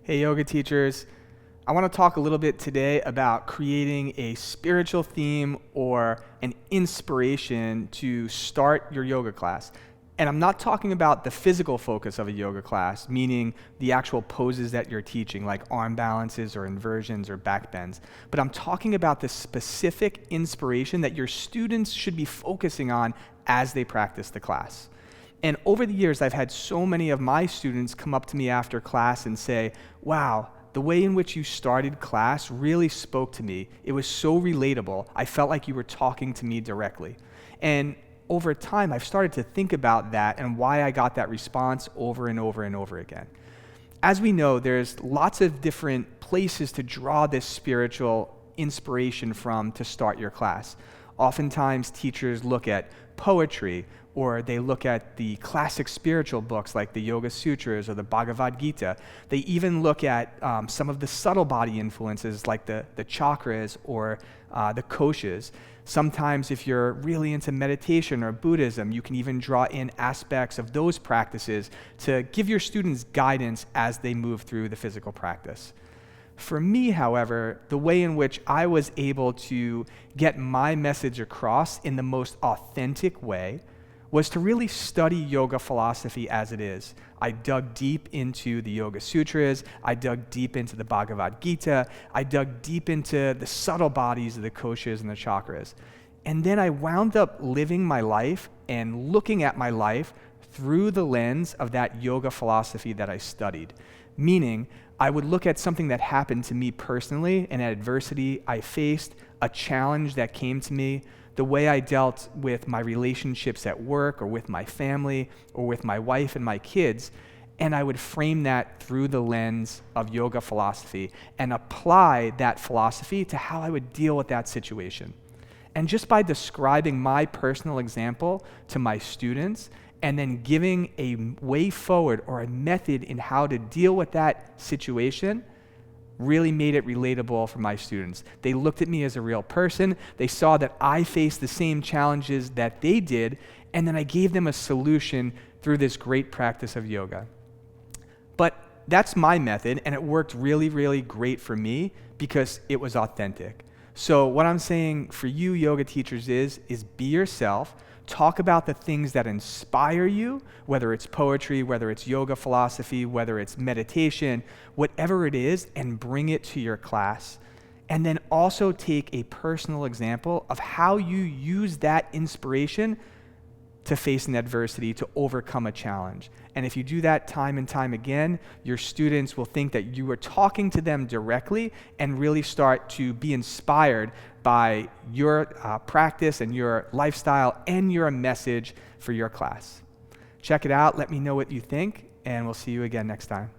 Hey, yoga teachers. I want to talk a little bit today about creating a spiritual theme or an inspiration to start your yoga class. And I'm not talking about the physical focus of a yoga class, meaning the actual poses that you're teaching, like arm balances or inversions or back bends. But I'm talking about the specific inspiration that your students should be focusing on as they practice the class. And over the years, I've had so many of my students come up to me after class and say, wow, the way in which you started class really spoke to me. It was so relatable. I felt like you were talking to me directly. And over time, I've started to think about that and why I got that response over and over and over again. As we know, there's lots of different places to draw this spiritual inspiration from to start your class. Oftentimes, teachers look at poetry, or they look at the classic spiritual books like the Yoga Sutras or the Bhagavad Gita. They even look at some of the subtle body influences like the chakras or the koshas. Sometimes if you're really into meditation or Buddhism, you can even draw in aspects of those practices to give your students guidance as they move through the physical practice. For me, however, the way in which I was able to get my message across in the most authentic way was to really study yoga philosophy as it is. I dug deep into the Yoga Sutras, I dug deep into the Bhagavad Gita, I dug deep into the subtle bodies of the koshas and the chakras. And then I wound up living my life and looking at my life through the lens of that yoga philosophy that I studied. Meaning, I would look at something that happened to me personally, an adversity I faced, a challenge that came to me, the way I dealt with my relationships at work or with my family or with my wife and my kids, and I would frame that through the lens of yoga philosophy and apply that philosophy to how I would deal with that situation. And just by describing my personal example to my students and then giving a way forward or a method in how to deal with that situation really made it relatable for my students. They looked at me as a real person. They saw that I faced the same challenges that they did, and then I gave them a solution through this great practice of yoga. But that's my method, and it worked really, really great for me because it was authentic. So what I'm saying for you yoga teachers is be yourself. Talk about the things that inspire you, whether it's poetry, whether it's yoga philosophy, whether it's meditation, whatever it is, and bring it to your class. And then also take a personal example of how you use that inspiration to face an adversity, to overcome a challenge. And if you do that time and time again, your students will think that you are talking to them directly and really start to be inspired by your practice and your lifestyle and your message for your class. Check it out. Let me know what you think, and we'll see you again next time.